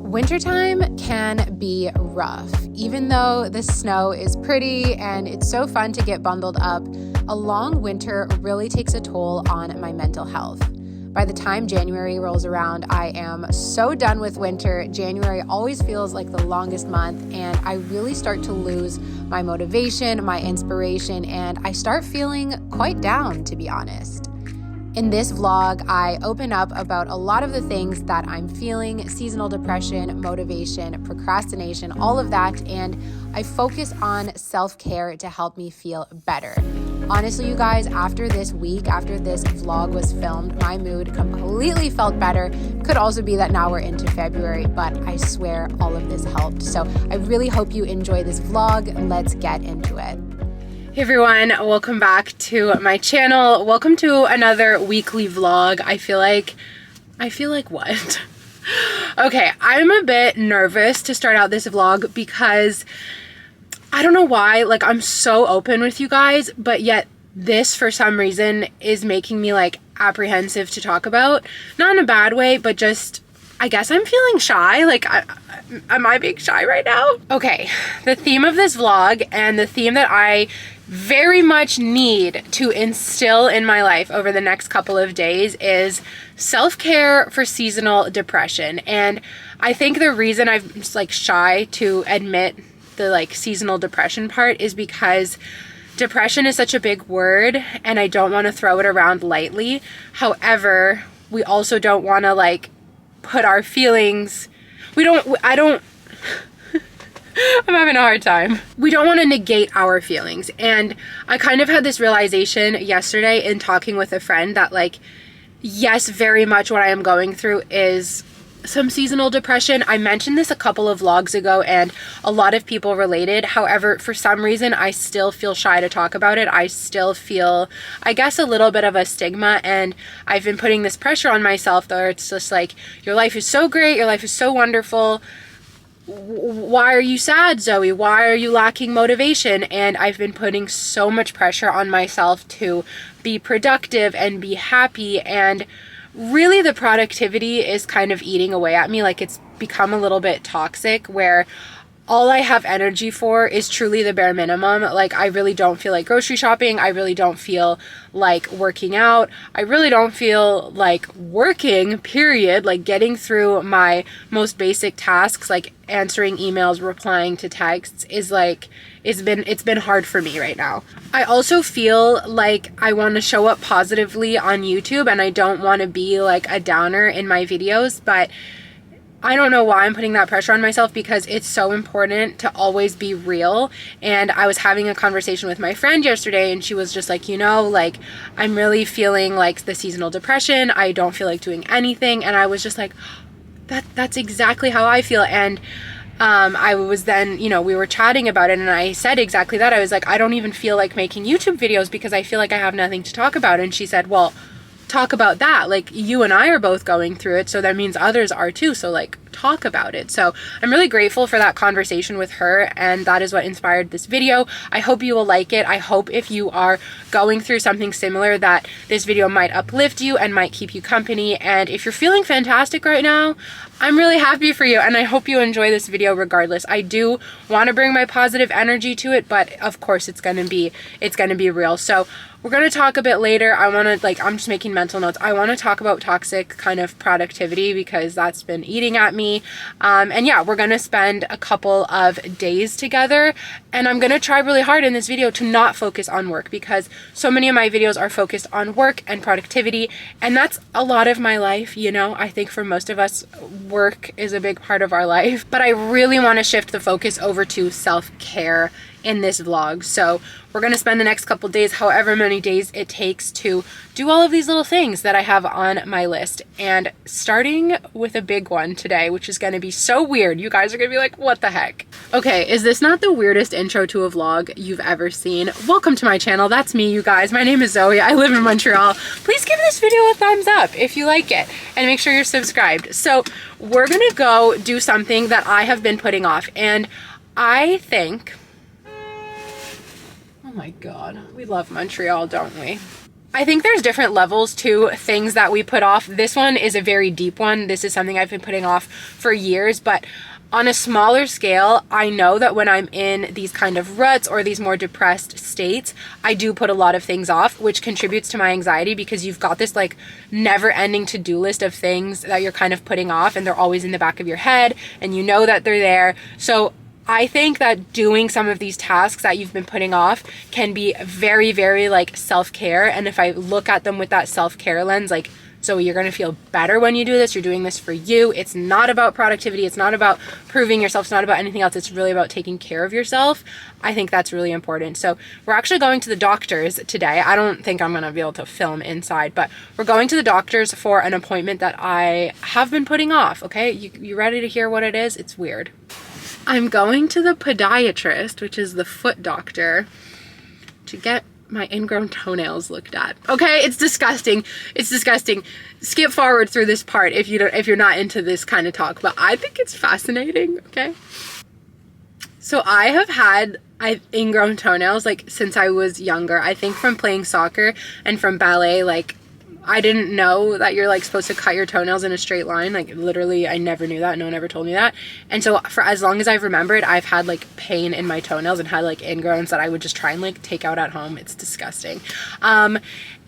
Wintertime can be rough. Even though the snow is pretty and it's so fun to get bundled up, a long winter really takes a toll on my mental health. By the time January rolls around, I am so done with winter. January always feels like the longest month, and I really start to lose my motivation, my inspiration, and I start feeling quite down, to be honest. In this vlog, I open up about a lot of the things that I'm feeling: seasonal depression, motivation, procrastination, all of that, and I focus on self-care to help me feel better. Honestly, you guys, after this week, after this vlog was filmed, my mood completely felt better. Could also be that now we're into February, but I swear all of this helped. So I really hope you enjoy this vlog. Let's get into it. Hey everyone, welcome back to my channel. Welcome to another weekly vlog. I feel like what? Okay, I'm a bit nervous to start out this vlog because I don't know why, like, I'm so open with you guys, but yet this for some reason is making me like apprehensive to talk about. Not in a bad way, but just, I guess I'm feeling shy. Like, am I being shy right now? Okay, the theme of this vlog and the theme that I very much need to instill in my life over the next couple of days is self-care for seasonal depression. And I think the reason I'm just like shy to admit the like seasonal depression part is because depression is such a big word and I don't want to throw it around lightly. However, we also don't want to like put our feelings, I'm having a hard time. We don't want to negate our feelings. And I kind of had this realization yesterday in talking with a friend that like, yes, very much what I am going through is some seasonal depression. I mentioned this a couple of vlogs ago and a lot of people related. However, for some reason, I still feel shy to talk about it. I still feel, I guess, a little bit of a stigma, and I've been putting this pressure on myself though. It's just like, your life is so great. Your life is so wonderful. Why are you sad, Zoe? Why are you lacking motivation? And I've been putting so much pressure on myself to be productive and be happy, and really the productivity is kind of eating away at me. Like, it's become a little bit toxic where all I have energy for is truly the bare minimum. Like, I really don't feel like grocery shopping. I really don't feel like working out. I really don't feel like working, period. Like, getting through my most basic tasks, like answering emails, replying to texts, is like, it's been hard for me right now. I also feel like I want to show up positively on YouTube, and I don't want to be like a downer in my videos, but I don't know why I'm putting that pressure on myself because it's so important to always be real. And I was having a conversation with my friend yesterday and she was just like, like, I'm really feeling like the seasonal depression. I don't feel like doing anything. And I was just like, that's exactly how I feel. And I was then, we were chatting about it and I said exactly that. I was like, I don't even feel like making YouTube videos because I feel like I have nothing to talk about. And she said, well, talk about that. Like, you and I are both going through it, so that means others are too. So like, talk about it. So I'm really grateful for that conversation with her, and that is what inspired this video. I hope you will like it. I hope if you are going through something similar that this video might uplift you and might keep you company. And if you're feeling fantastic right now, I'm really happy for you, and I hope you enjoy this video regardless. I do want to bring my positive energy to it, but of course it's gonna be real. So we're gonna talk a bit later. I'm just making mental notes. I want to talk about toxic kind of productivity because that's been eating at me. And yeah, we're gonna spend a couple of days together, and I'm gonna try really hard in this video to not focus on work because so many of my videos are focused on work and productivity, and that's a lot of my life. I think for most of us, work is a big part of our life, but I really want to shift the focus over to self-care in this vlog. So we're going to spend the next couple days, however many days it takes, to do all of these little things that I have on my list, and starting with a big one today, which is going to be so weird. You guys are going to be like, what the heck? Okay, is this not the weirdest intro to a vlog you've ever seen? Welcome to my channel. That's me, you guys. My name is Zoe. I live in Montreal. Please give this video a thumbs up if you like it, and make sure you're subscribed. So we're going to go do something that I have been putting off, and I think, oh my God, we love Montreal, don't we? I think there's different levels to things that we put off. This one is a very deep one. This is something I've been putting off for years, but on a smaller scale, I know that when I'm in these kind of ruts or these more depressed states, I do put a lot of things off, which contributes to my anxiety because you've got this like never ending to-do list of things that you're kind of putting off, and they're always in the back of your head and you know that they're there. So I think that doing some of these tasks that you've been putting off can be very, very like self-care. And if I look at them with that self-care lens, like, Zoey, you're going to feel better when you do this. You're doing this for you. It's not about productivity. It's not about proving yourself. It's not about anything else. It's really about taking care of yourself. I think that's really important. So we're actually going to the doctor's today. I don't think I'm going to be able to film inside, but we're going to the doctor's for an appointment that I have been putting off. Okay. You ready to hear what it is? It's weird. I'm going to the podiatrist, which is the foot doctor, to get my ingrown toenails looked at. Okay, it's disgusting. It's disgusting. Skip forward through this part if you're not into this kind of talk, but I think it's fascinating. Okay. So I have had ingrown toenails like since I was younger. I think from playing soccer and from ballet. Like, I didn't know that you're like supposed to cut your toenails in a straight line. Like, literally, I never knew that. No one ever told me that. And so for as long as I've remembered, I've had like pain in my toenails and had like ingrowns that I would just try and like take out at home. It's disgusting.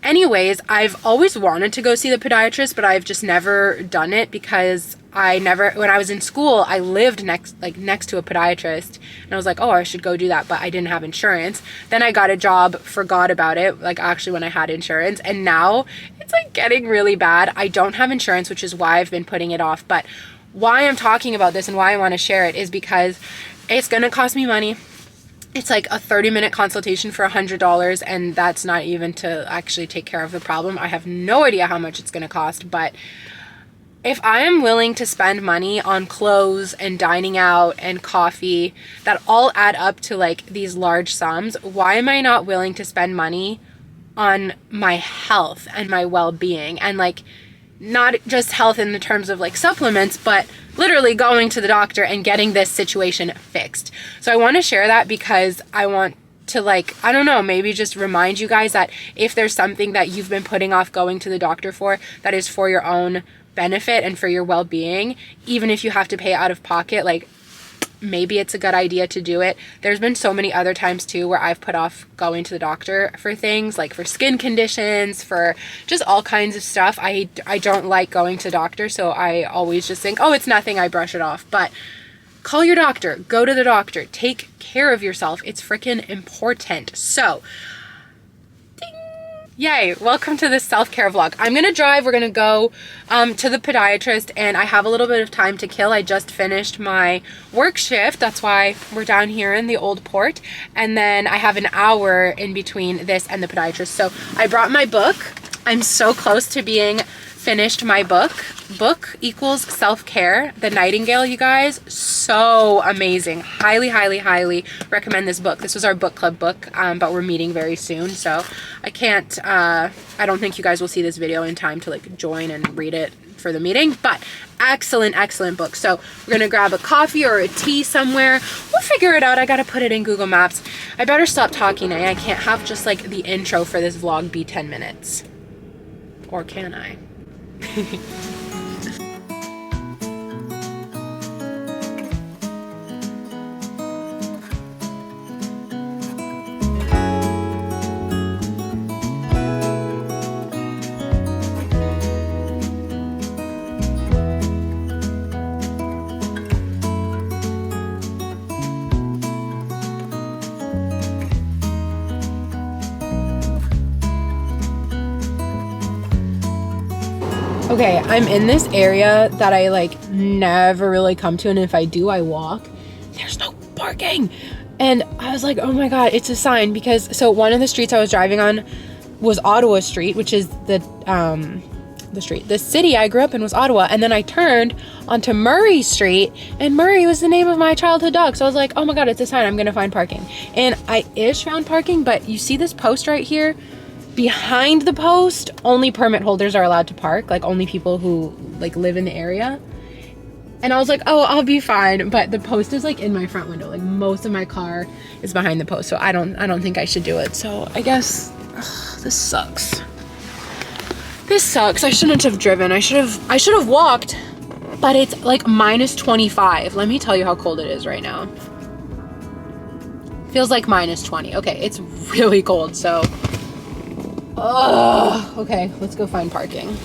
Anyways, I've always wanted to go see the podiatrist, but I've just never done it because when I was in school, I lived next to a podiatrist, and I was like, oh, I should go do that, but I didn't have insurance. Then I got a job, forgot about it, like actually when I had insurance, and now it's like getting really bad. I don't have insurance, which is why I've been putting it off. But why I'm talking about this and why I want to share it is because it's going to cost me money. It's like a 30-minute consultation for $100, and that's not even to actually take care of the problem. I have no idea how much it's going to cost, but if I am willing to spend money on clothes and dining out and coffee that all add up to like these large sums, why am I not willing to spend money on my health and my well-being? And like, not just health in the terms of like supplements, but literally going to the doctor and getting this situation fixed. So I want to share that because I want to like, I don't know, maybe just remind you guys that if there's something that you've been putting off going to the doctor for that is for your own benefit and for your well-being, even if you have to pay out of pocket, like maybe it's a good idea to do it. There's been so many other times too where I've put off going to the doctor for things like for skin conditions, for just all kinds of stuff. I don't like going to the doctor, so I always just think, oh, it's nothing, I brush it off. But call your doctor, go to the doctor, take care of yourself. It's freaking important. So yay, welcome to this self-care vlog. I'm gonna drive, we're gonna go to the podiatrist, and I have a little bit of time to kill. I just finished my work shift, that's why we're down here in the old port, and then I have an hour in between this and the podiatrist. So I brought my book. I'm so close to being finished my book. Book equals self-care, The Nightingale, you guys. So amazing. Highly, highly, highly recommend this book. This was our book club book, but we're meeting very soon, so I don't think you guys will see this video in time to like join and read it for the meeting, but excellent, excellent book. So we're gonna grab a coffee or a tea somewhere. We'll figure it out. I gotta put it in Google Maps. I better stop talking. I can't have just like the intro for this vlog be 10 minutes. Or can I? Okay, I'm in this area that I like never really come to, and if I do, I walk. There's no parking. And I was like, oh my God, it's a sign, because so one of the streets I was driving on was Ottawa Street, which is the street. The city I grew up in was Ottawa, and then I turned onto Murray Street, and Murray was the name of my childhood dog. So I was like, oh my God, it's a sign, I'm gonna find parking. And I found parking, but you see this post right here? Behind the post, only permit holders are allowed to park, like only people who like live in the area. And I was like, oh, I'll be fine. But the post is like in my front window. Like most of my car is behind the post, so I don't think I should do it. So I guess this sucks. This sucks. I shouldn't have driven. I should have walked. But it's like minus 25. Let me tell you how cold it is right now. Feels like minus 20. Okay, it's really cold, so. Okay, let's go find parking.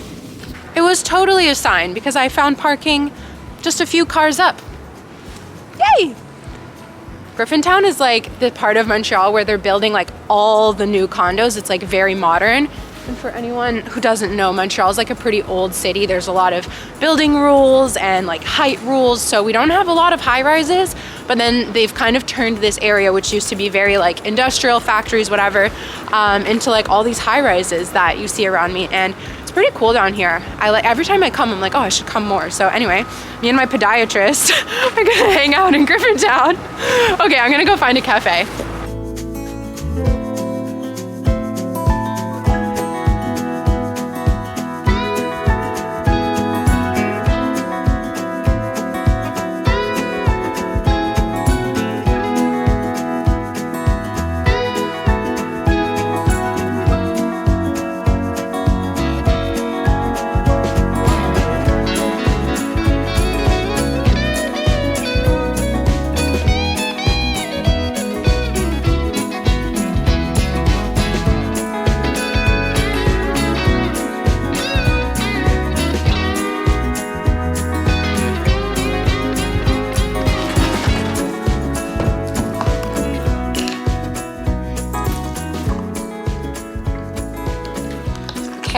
It was totally a sign because I found parking just a few cars up. Yay! Griffintown is like the part of Montreal where they're building like all the new condos. It's like very modern. And for anyone who doesn't know, Montreal is like a pretty old city. There's a lot of building rules and like height rules. So we don't have a lot of high rises, but then they've kind of turned this area, which used to be very like industrial factories, whatever, into like all these high rises that you see around me. And it's pretty cool down here. Every time I come, I'm like, oh, I should come more. So anyway, me and my podiatrist are gonna hang out in Griffintown. Okay, I'm gonna go find a cafe.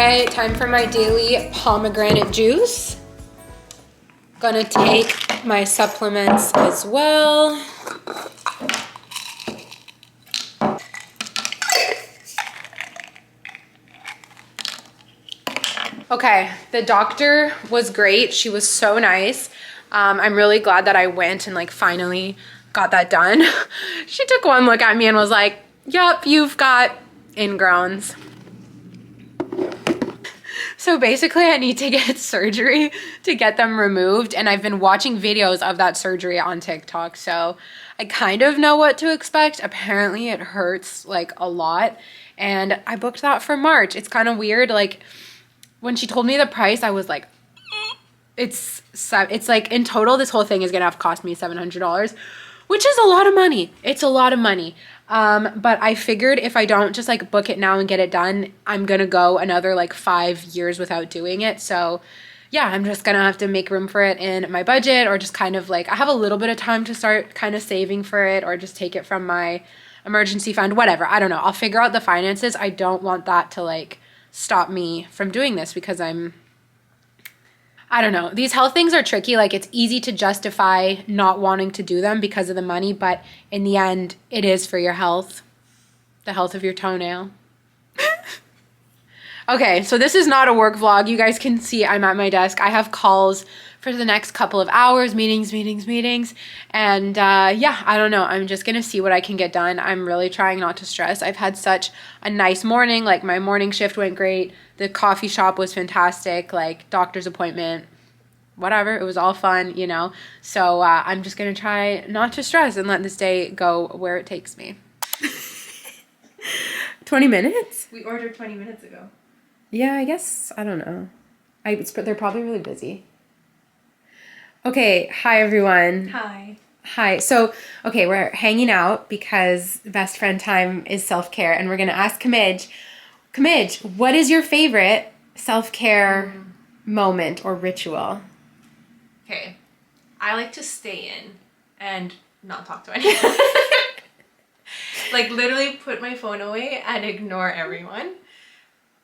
Okay, time for my daily pomegranate juice. Gonna take my supplements as well. Okay, the doctor was great. She was so nice. I'm really glad that I went and like finally got that done. She took one look at me and was like, "Yup, you've got ingrowns." So basically I need to get surgery to get them removed, and I've been watching videos of that surgery on TikTok, so I kind of know what to expect. Apparently it hurts like a lot, and I booked that for March. It's kind of weird, like when she told me the price, I was like, it's like in total this whole thing is gonna have to cost me $700, which is a lot of money. It's a lot of money. But I figured if I don't just like book it now and get it done, I'm gonna go another like 5 years without doing it. So yeah, I'm just gonna have to make room for it in my budget, or just kind of like, I have a little bit of time to start kind of saving for it, or just take it from my emergency fund, whatever. I don't know. I'll figure out the finances. I don't want that to like stop me from doing this, because I don't know. These health things are tricky. Like, it's easy to justify not wanting to do them because of the money, but in the end, it is for your health. The health of your toenail. Okay, so this is not a work vlog. You guys can see I'm at my desk. I have calls for the next couple of hours, meetings. And yeah, I don't know. I'm just gonna see what I can get done. I'm really trying not to stress. I've had such a nice morning. Like, my morning shift went great. The coffee shop was fantastic. Like, doctor's appointment, whatever. It was all fun, you know? So I'm just gonna try not to stress and let this day go where it takes me. 20 minutes? We ordered 20 minutes ago. Yeah, I guess, I don't know. They're probably really busy. Okay, hi everyone. Hi. So, okay, we're hanging out because best friend time is self-care, and we're gonna ask Kamij, what is your favorite self-care moment or ritual? Okay, I like to stay in and not talk to anyone. Like, literally put my phone away and ignore everyone.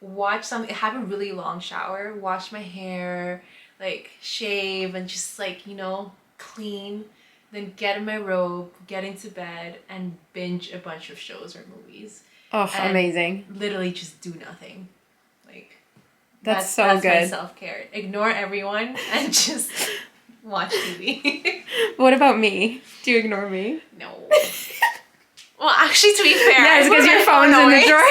Have a really long shower, wash my hair, like shave and just like, you know, clean, then get in my robe, get into bed and binge a bunch of shows or movies. Oh, and amazing. Literally just do nothing. Like, that's good. My self-care. Ignore everyone and just watch TV. What about me? Do you ignore me? No. Well, actually, to be fair, yeah, it's because your phone's in the drawer.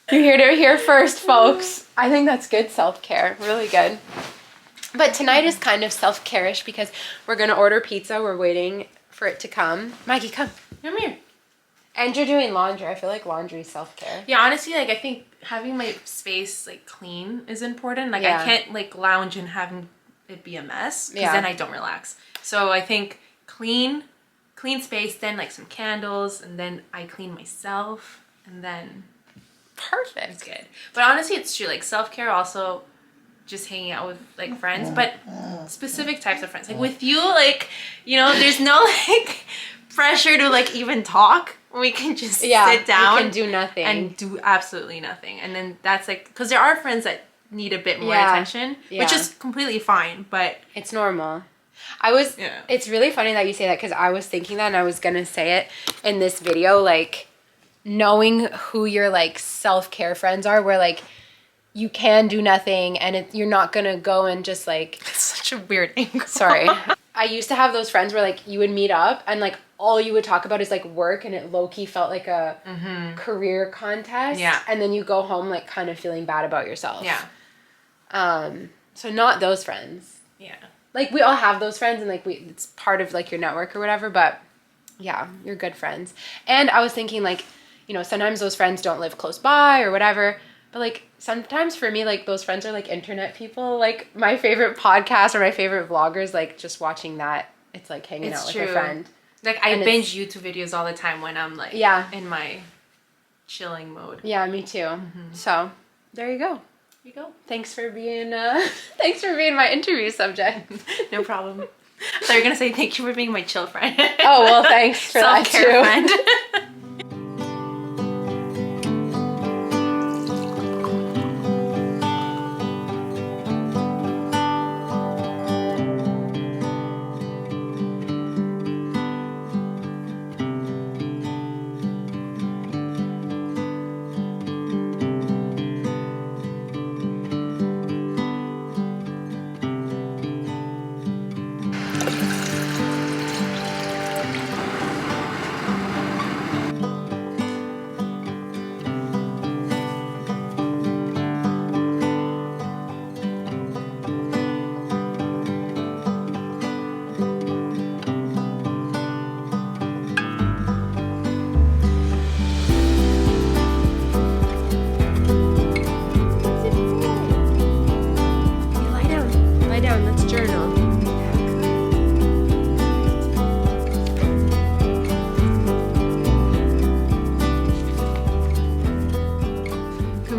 You heard it here first, folks. I think that's good self-care. Really good. But tonight is kind of self-care-ish because we're going to order pizza. We're waiting for it to come. Maggie, come. Come here. And you're doing laundry. I feel like laundry is self-care. Yeah, honestly, like I think having my space like clean is important. Like I can't like lounge and having it be a mess because then I don't relax. So I think clean space, then like some candles, and then I clean myself, and then perfect. It's good. But honestly, it's true. Like self-care also just hanging out with like friends, but specific types of friends. Like with you, like, you know, there's no like pressure to like even talk. We can just sit down. We can do nothing. And do absolutely nothing. And then that's like, because there are friends that need a bit more attention, which is completely fine, but it's normal. It's really funny that you say that, because I was thinking that and I was going to say it in this video, like knowing who your like self-care friends are, where like you can do nothing and you're not going to go and just like... It's such a weird angle. Sorry. I used to have those friends where like you would meet up and like all you would talk about is like work, and it low-key felt like a career contest. Yeah. And then you go home like kind of feeling bad about yourself. Yeah. So not those friends. Yeah. Like we all have those friends and like it's part of like your network or whatever, but yeah, you're good friends. And I was thinking like, you know, sometimes those friends don't live close by or whatever, but like sometimes for me, like those friends are like internet people. Like my favorite podcast or my favorite vloggers, like just watching that, it's like hanging out with a friend. Like I binge YouTube videos all the time when I'm like in my chilling mode. Yeah, me too. So there you go. You go. Thanks for being my interview subject. No problem. I thought you were gonna say thank you for being my chill friend. Oh well, thanks for that too. Self-care friend.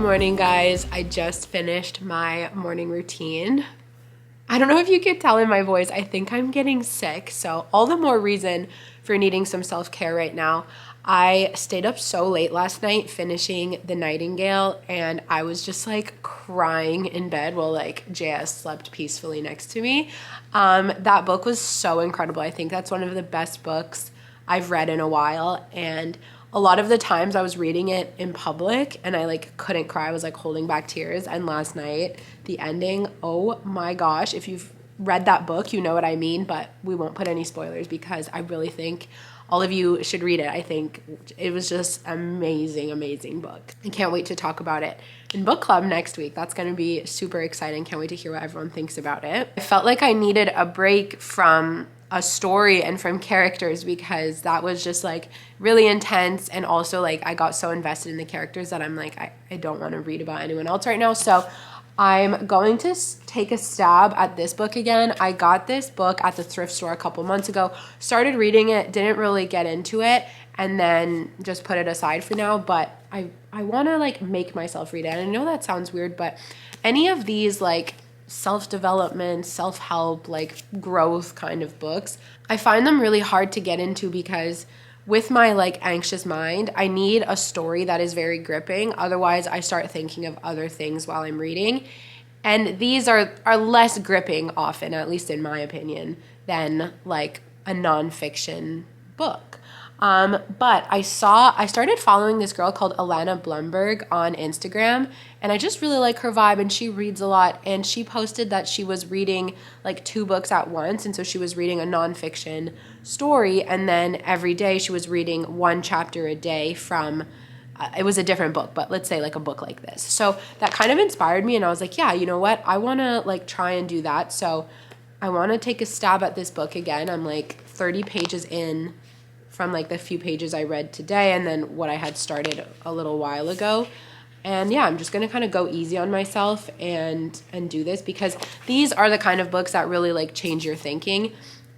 Morning, guys. I just finished my morning routine. I don't know if you could tell in my voice, I think I'm getting sick, so all the more reason for needing some self-care right now. I stayed up so late last night finishing The Nightingale, and I was just like crying in bed while like JS slept peacefully next to me. That book was so incredible. I think that's one of the best books I've read in a while, and a lot of the times I was reading it in public and I like couldn't cry. I was like holding back tears. And last night, the ending, oh my gosh, if you've read that book, you know what I mean, but we won't put any spoilers because I really think all of you should read it. I think it was just amazing, amazing book. I can't wait to talk about it in book club next week. That's going to be super exciting. Can't wait to hear what everyone thinks about it. I felt like I needed a break from a story and from characters because that was just like really intense, and also like I got so invested in the characters that I'm like I don't want to read about anyone else right now. So I'm going to take a stab at this book again. I got this book at the thrift store a couple months ago, started reading it, didn't really get into it, and then just put it aside for now. But I want to like make myself read it. And I know that sounds weird, but any of these like self-development, self-help, like growth kind of books, I find them really hard to get into because with my like anxious mind, I need a story that is very gripping. Otherwise, I start thinking of other things while I'm reading. And these are less gripping often, at least in my opinion, than like a nonfiction book. But I started following this girl called Alana Blumberg on Instagram, and I just really like her vibe, and she reads a lot, and she posted that she was reading like 2 books at once, and so she was reading a nonfiction story, and then every day she was reading 1 chapter a day from, it was a different book, but let's say like a book like this. So that kind of inspired me, and I was like, yeah, you know what? I want to like try and do that, so I want to take a stab at this book again. I'm like 30 pages in from like the few pages I read today and then what I had started a little while ago. And yeah, I'm just going to kind of go easy on myself and do this, because these are the kind of books that really like change your thinking.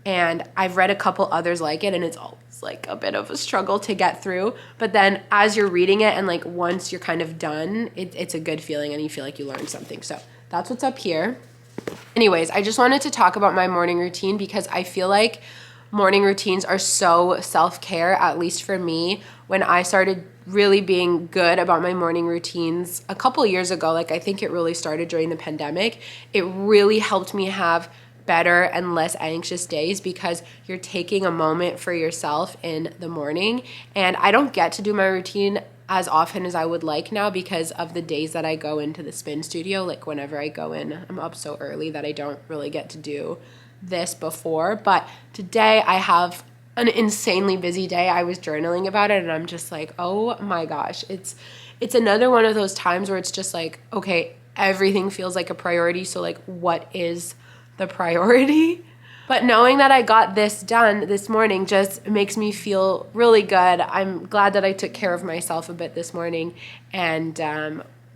And I've read a couple others like it, and it's always like a bit of a struggle to get through. But then as you're reading it and like once you're kind of done, it's a good feeling and you feel like you learned something. So that's what's up here. Anyways, I just wanted to talk about my morning routine because I feel like morning routines are so self-care, at least for me. When I started really being good about my morning routines a couple years ago, like I think it really started during the pandemic, it really helped me have better and less anxious days because you're taking a moment for yourself in the morning. And I don't get to do my routine as often as I would like now because of the days that I go into the spin studio. Like whenever I go in, I'm up so early that I don't really get to do this before. But today I have an insanely busy day. I was journaling about it and I'm just like, oh my gosh, it's another one of those times where it's just like, okay, everything feels like a priority. So like, what is the priority? But knowing that I got this done this morning just makes me feel really good. I'm glad that I took care of myself a bit this morning, and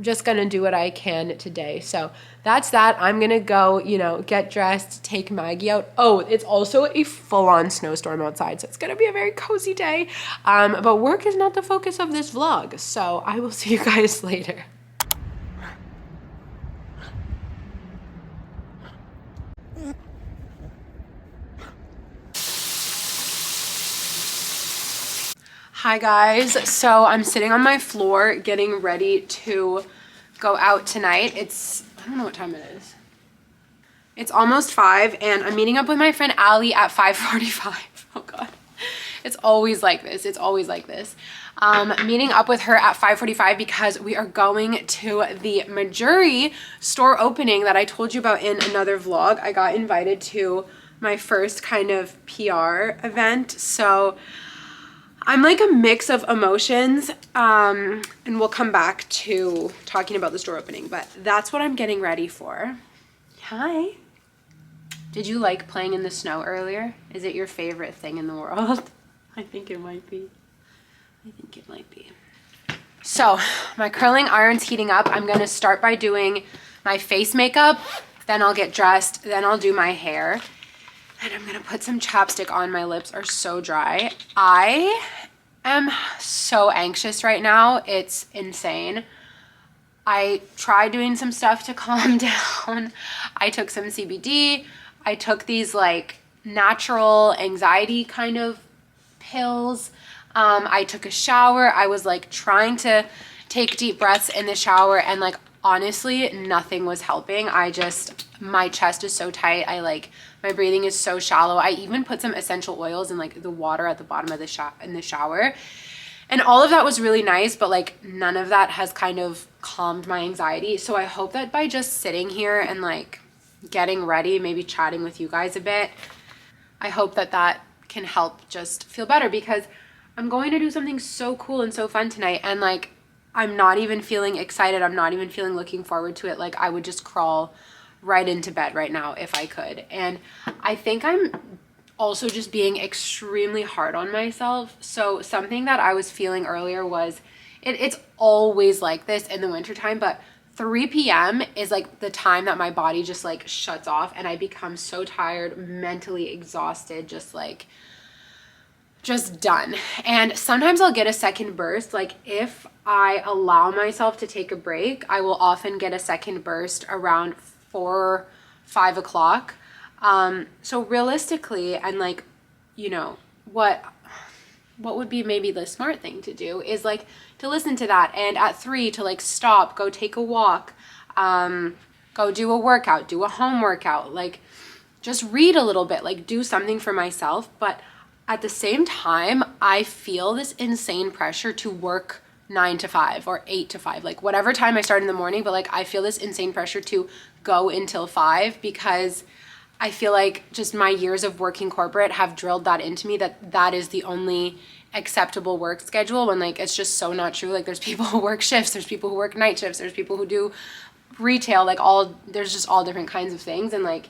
just gonna do what I can today. So that's that. I'm gonna go, get dressed, take Maggie out. Oh, it's also a full-on snowstorm outside, so it's gonna be a very cozy day. But work is not the focus of this vlog, so I will see you guys later. Hi guys, so I'm sitting on my floor getting ready to go out tonight. I don't know what time it is. It's almost 5 and I'm meeting up with my friend Allie at 5:45. Oh God, it's always like this. It's always like this. Meeting up with her at 5:45 because we are going to the Majuri store opening that I told you about in another vlog. I got invited to my first kind of PR event, so I'm like a mix of emotions, and we'll come back to talking about the store opening, but that's what I'm getting ready for. Hi. Did you like playing in the snow earlier? Is it your favorite thing in the world? I think it might be. I think it might be. So my curling iron's heating up. I'm gonna start by doing my face makeup, then I'll get dressed, then I'll do my hair. And I'm gonna put some chapstick on. My lips are so dry. I am so anxious right now. It's insane. I tried doing some stuff to calm down. I took some CBD. I took these like natural anxiety kind of pills. I took a shower. I was like trying to take deep breaths in the shower and like honestly nothing was helping. My chest is so tight. My breathing is so shallow. I even put some essential oils in like the water at the bottom of the shower. And all of that was really nice, but like none of that has kind of calmed my anxiety. So I hope that by just sitting here and like getting ready, maybe chatting with you guys a bit, I hope that that can help just feel better, because I'm going to do something so cool and so fun tonight. And like, I'm not even feeling excited. I'm not even feeling looking forward to it. Like I would just crawl right into bed right now if I could. And I think I'm also just being extremely hard on myself. So something that I was feeling earlier was, it's always like this in the wintertime, but 3 p.m. is like the time that my body just like shuts off and I become so tired, mentally exhausted, just done. And sometimes I'll get a second burst. Like if I allow myself to take a break, I will often get a second burst around 4, 5 o'clock. So realistically, and like, what would be maybe the smart thing to do is like to listen to that, and at 3 to like stop, go take a walk, go do a workout, do a home workout, like just read a little bit, like do something for myself. But at the same time, I feel this insane pressure to work 9 to 5 or 8 to 5, like whatever time I start in the morning, but like I feel this insane pressure to go until 5, because I feel like just my years of working corporate have drilled that into me, that that is the only acceptable work schedule, when like it's just so not true. Like there's people who work shifts, there's people who work night shifts, there's people who do retail, like there's just all different kinds of things. And like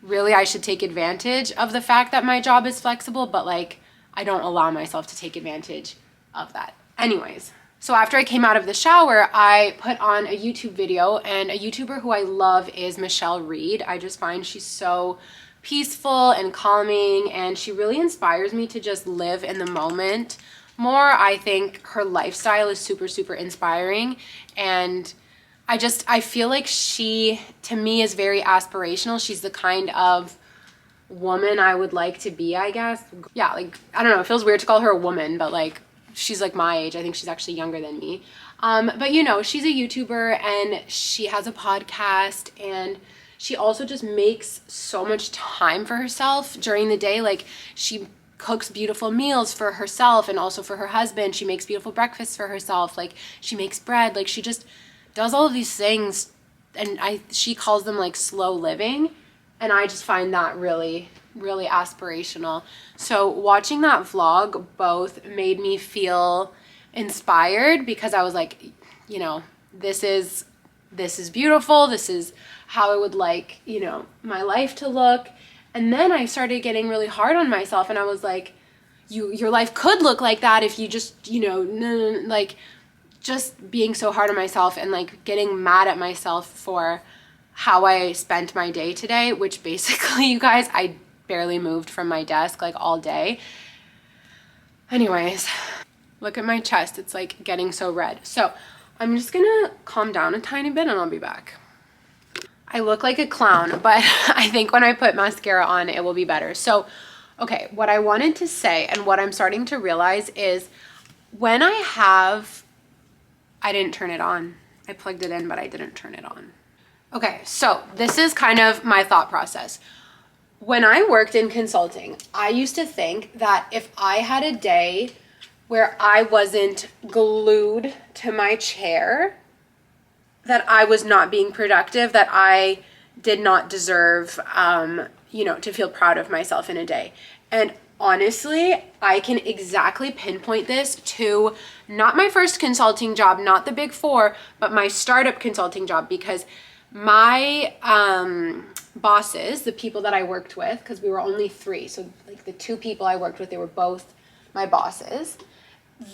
really I should take advantage of the fact that my job is flexible, but like I don't allow myself to take advantage of that. Anyways, so after I came out of the shower, I put on a YouTube video, and a YouTuber who I love is Michelle Reed. I just find she's so peaceful and calming, and she really inspires me to just live in the moment more. I think her lifestyle is super, super inspiring, and I feel like she, to me, is very aspirational. She's the kind of woman I would like to be, I guess. Yeah, like, I don't know, it feels weird to call her a woman, but like, she's like my age. I think she's actually younger than me. But you know, she's a YouTuber and she has a podcast, and she also just makes so much time for herself during the day. Like, she cooks beautiful meals for herself and also for her husband. She makes beautiful breakfasts for herself. Like, she makes bread. Like, she just does all of these things, and she calls them like slow living, and I just find that really, really aspirational. So watching that vlog both made me feel inspired, because I was like, you know, this is beautiful. This is how I would like, you know, my life to look. And then I started getting really hard on myself, and I was like, your life could look like that if you just, you know, like, just being so hard on myself and like getting mad at myself for how I spent my day today, which basically, you guys, I barely moved from my desk like all day. Anyways, look at my chest. It's like getting so red. So I'm just gonna calm down a tiny bit and I'll be back. I look like a clown, but I think when I put mascara on, it will be better. So, okay, what I wanted to say and what I'm starting to realize is when I didn't turn it on. I plugged it in, but I didn't turn it on. Okay, so this is kind of my thought process. When I worked in consulting, I used to think that if I had a day where I wasn't glued to my chair, that I was not being productive, that I did not deserve, you know, to feel proud of myself in a day. And honestly, I can exactly pinpoint this to not my first consulting job, not the Big Four, but my startup consulting job, because my bosses, the people that I worked with, because we were only 3, so like the 2 people I worked with, they were both my bosses,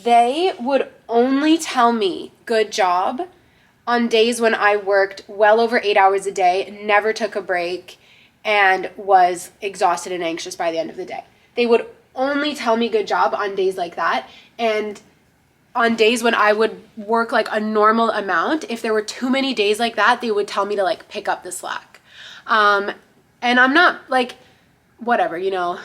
they would only tell me good job on days when I worked well over 8 hours a day, never took a break, and was exhausted and anxious by the end of the day. They would only tell me good job on days like that. And on days when I would work like a normal amount, if there were too many days like that, they would tell me to like pick up the slack. And I'm not like, whatever, you know,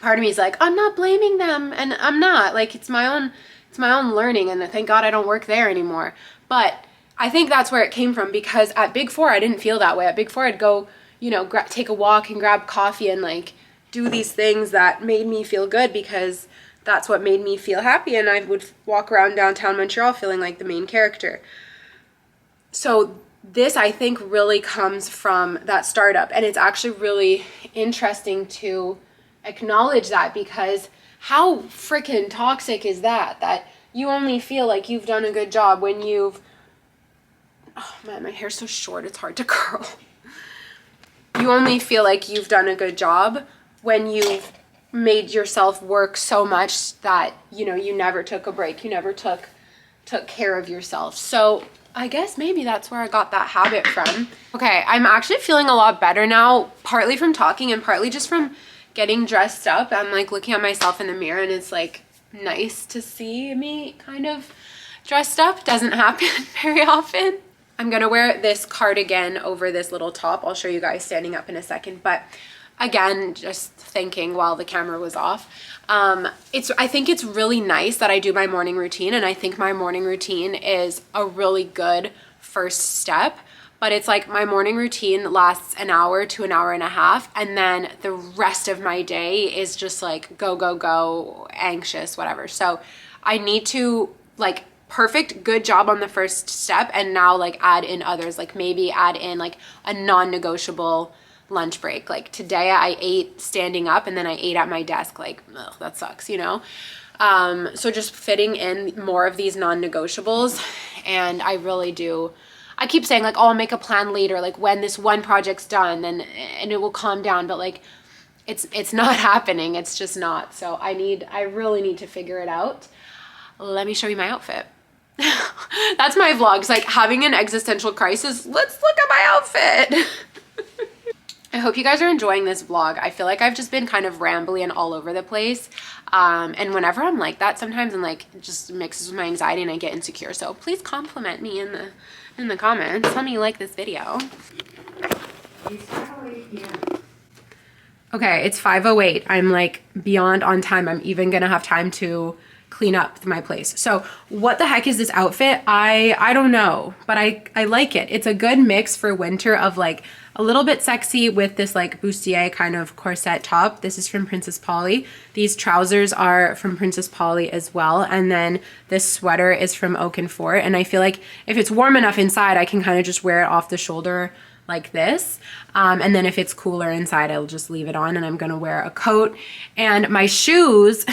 part of me is like, I'm not blaming them, and I'm not. Like, it's my own learning, and thank God I don't work there anymore. But I think that's where it came from, because at Big Four, I didn't feel that way. At Big Four, I'd go, you know, take a walk and grab coffee and like do these things that made me feel good, because that's what made me feel happy. And I would walk around downtown Montreal feeling like the main character. So this, I think, really comes from that startup. And it's actually really interesting to acknowledge that, because how freaking toxic is that? That you only feel like you've done a good job when you've, oh man, my hair's so short, it's hard to curl. You only feel like you've done a good job when you've made yourself work so much that, you know, you never took a break, you never took care of yourself. So I guess maybe that's where I got that habit from. Okay, I'm actually feeling a lot better now, partly from talking and partly just from getting dressed up. I'm like looking at myself in the mirror, and it's like nice to see me kind of dressed up. Doesn't happen very often. I'm gonna wear this cardigan over this little top. I'll show you guys standing up in a second, but again, just thinking while the camera was off, I think it's really nice that I do my morning routine, and I think my morning routine is a really good first step. But it's like my morning routine lasts an hour to an hour and a half, and then the rest of my day is just like go, go, go, anxious, whatever. So I need to like perfect good job on the first step, and now like add in others, like maybe add in like a non-negotiable lunch break. Like today I ate standing up, and then I ate at my desk. Like, ugh, that sucks, you know? So just fitting in more of these non-negotiables. And I really do, I keep saying like, oh, I'll make a plan later, like when this one project's done, and it will calm down. But like, it's not happening. It's just not. So I really need to figure it out. Let me show you my outfit. That's my vlogs, like having an existential crisis. Let's look at my outfit. I hope you guys are enjoying this vlog. I feel like I've just been kind of rambly and all over the place. And whenever I'm like that sometimes, and like it just mixes with my anxiety and I get insecure. So please compliment me in the comments. Tell me you like this video. Okay, it's 5:08. I'm like beyond on time. I'm even gonna have time to clean up my place. So what the heck is this outfit? I don't know, but I like it. It's a good mix for winter of like a little bit sexy with this like bustier kind of corset top. This is from Princess Polly. These trousers are from Princess Polly as well. And then this sweater is from Oak and Fort. And I feel like if it's warm enough inside, I can kind of just wear it off the shoulder like this. And then if it's cooler inside, I'll just leave it on, and I'm gonna wear a coat. And my shoes,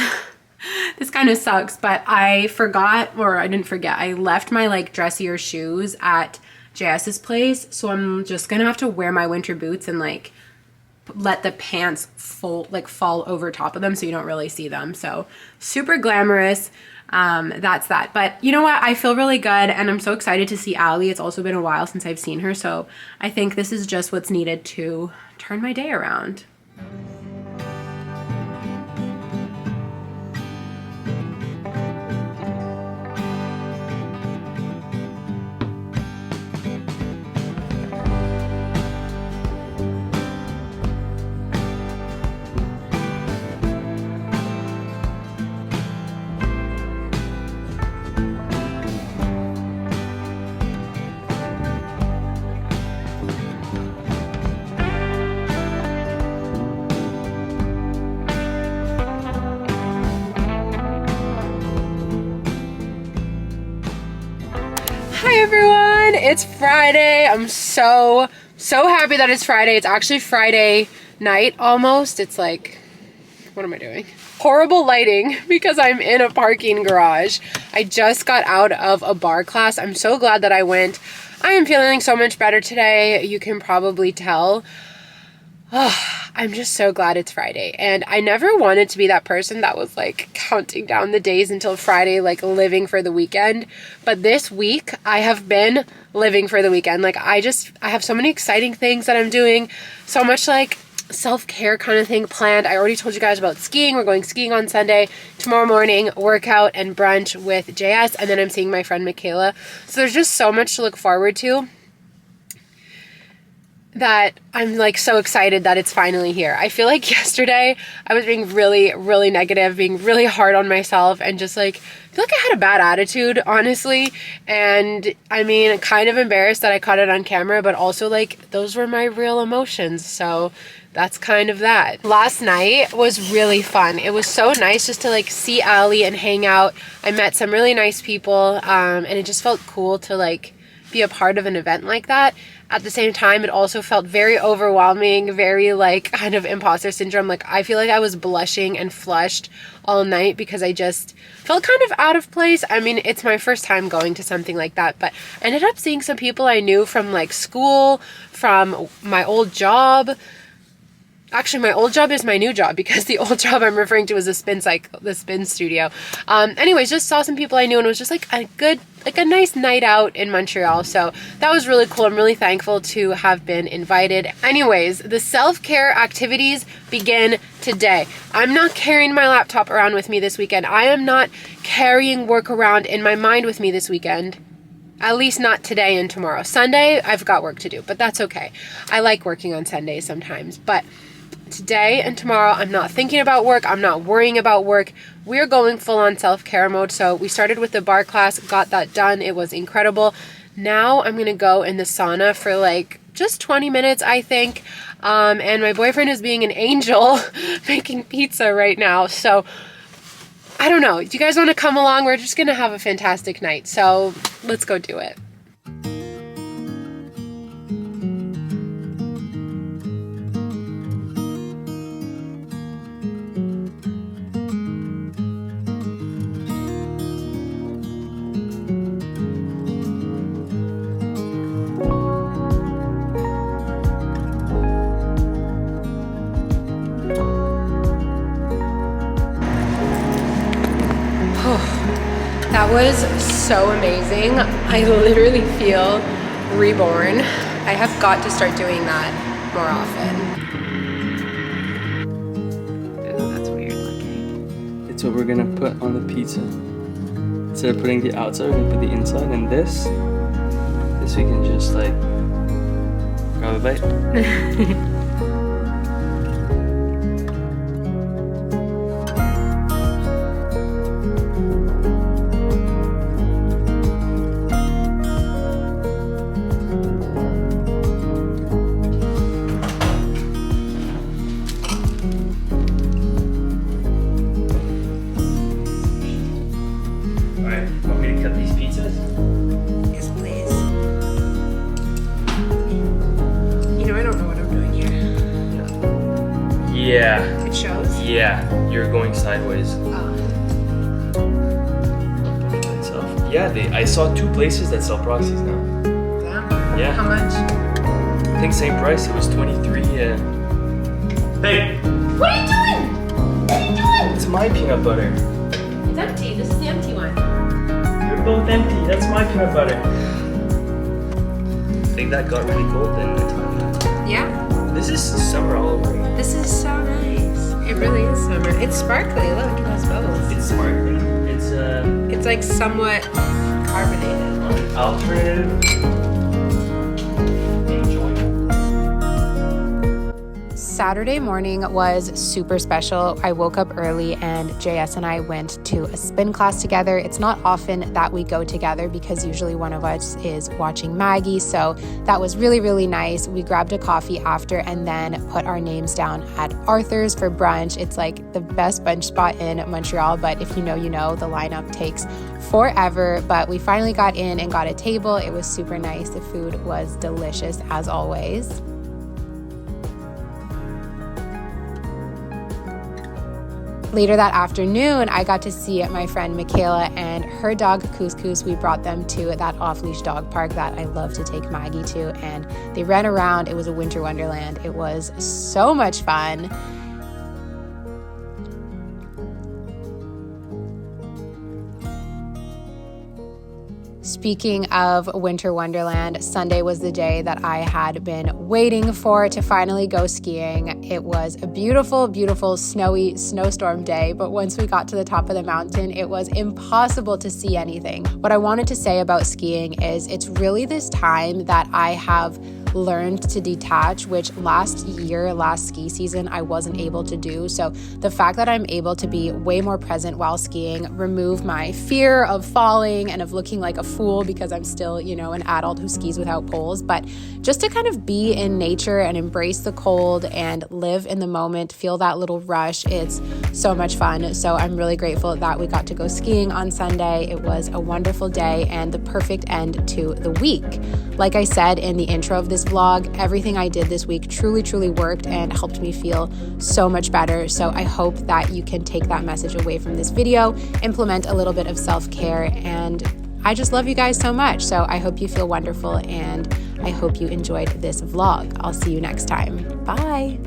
this kind of sucks, but I forgot, or I didn't forget, I left my like dressier shoes at JS's place, so I'm just gonna have to wear my winter boots and like let the pants fall over top of them so you don't really see them. So super glamorous. That's that. But you know what? I feel really good, and I'm so excited to see Ali. It's also been a while since I've seen her, so I think this is just what's needed to turn my day around. Hi everyone, it's Friday. I'm so happy that it's Friday. It's actually Friday night almost. It's like, what am I doing? Horrible lighting because I'm in a parking garage. I just got out of a bar class. I'm so glad that I went. I am feeling so much better today. You can probably tell. Oh, I'm just so glad it's Friday. And I never wanted to be that person that was like counting down the days until Friday, like living for the weekend. But this week I have been living for the weekend. Like I have so many exciting things that I'm doing, so much like self-care kind of thing planned. I already told you guys about skiing. We're going skiing on Sunday. Tomorrow morning, workout and brunch with JS. And then I'm seeing my friend Michaela. So there's just so much to look forward to that I'm like so excited that it's finally here. I feel like yesterday I was being really negative, being really hard on myself, and just like I feel like I had a bad attitude, honestly. And I mean, kind of embarrassed that I caught it on camera, but also like those were my real emotions. So that's kind of that. Last night was really fun. It was so nice just to like see Ali and hang out. I met some really nice people, and it just felt cool to like be a part of an event like that. At the same time, it also felt very overwhelming, very like kind of imposter syndrome. Like I feel like I was blushing and flushed all night because I just felt kind of out of place. I mean, it's my first time going to something like that, but I ended up seeing some people I knew from like school, from my old job. Actually, my old job is my new job because the old job I'm referring to is the spin studio. Anyways, just saw some people I knew, and it was just like a nice night out in Montreal. So that was really cool. I'm really thankful to have been invited. Anyways, the self-care activities begin today. I'm not carrying my laptop around with me this weekend. I am not carrying work around in my mind with me this weekend. At least not today and tomorrow. Sunday, I've got work to do, but that's okay. I like working on Sundays sometimes, but today and tomorrow, I'm not thinking about work. I'm not worrying about work. We're going full on self-care mode. So we started with the bar class, got that done. It was incredible. Now I'm going to go in the sauna for like just 20 minutes, I think. And my boyfriend is being an angel making pizza right now. So I don't know. Do you guys want to come along? We're just going to have a fantastic night. So let's go do it. That was so amazing. I literally feel reborn. I have got to start doing that more often. Ooh, that's weird looking. It's what we're gonna put on the pizza. Instead of putting the outside, we're gonna put the inside, and this we can just like grab a bite. Yeah. It shows? Yeah, you're going sideways. Yeah, I saw 2 places that sell proxies now. Damn. Yeah. How much? I think same price. It was 23. Hey. What are you doing? What are you doing? It's my peanut butter. It's empty. This is the empty one. You're both empty. That's my peanut butter. I think that got really cold in the time. Yeah. This is summer all over again. This is so nice. It really is summer. It's sparkly. Look, it has bubbles. It's sparkling. It's like somewhat carbonated. Alternative. Saturday morning was super special. I woke up early and JS and I went to a spin class together. It's not often that we go together because usually one of us is watching Maggie. So that was really, really nice. We grabbed a coffee after and then put our names down at Arthur's for brunch. It's like the best brunch spot in Montreal, but if you know, you know, the lineup takes forever. But we finally got in and got a table. It was super nice. The food was delicious as always. Later that afternoon, I got to see my friend Michaela and her dog Couscous. We brought them to that off-leash dog park that I love to take Maggie to, and they ran around. It was a winter wonderland. It was so much fun. Speaking of winter wonderland, Sunday was the day that I had been waiting for to finally go skiing. It was a beautiful, beautiful snowy snowstorm day, but once we got to the top of the mountain, it was impossible to see anything. What I wanted to say about skiing is it's really this time that I have learned to detach, which last ski season, I wasn't able to do. So the fact that I'm able to be way more present while skiing, remove my fear of falling and of looking like a fool because I'm still, you know, an adult who skis without poles, but just to kind of be in nature and embrace the cold and live in the moment, feel that little rush. It's so much fun. So I'm really grateful that we got to go skiing on Sunday. It was a wonderful day and the perfect end to the week. Like I said in the intro of this vlog, everything I did this week truly worked and helped me feel so much better. So I hope that you can take that message away from this video, implement a little bit of self-care, and I just love you guys so much. So I hope you feel wonderful and I hope you enjoyed this vlog. I'll see you next time. Bye.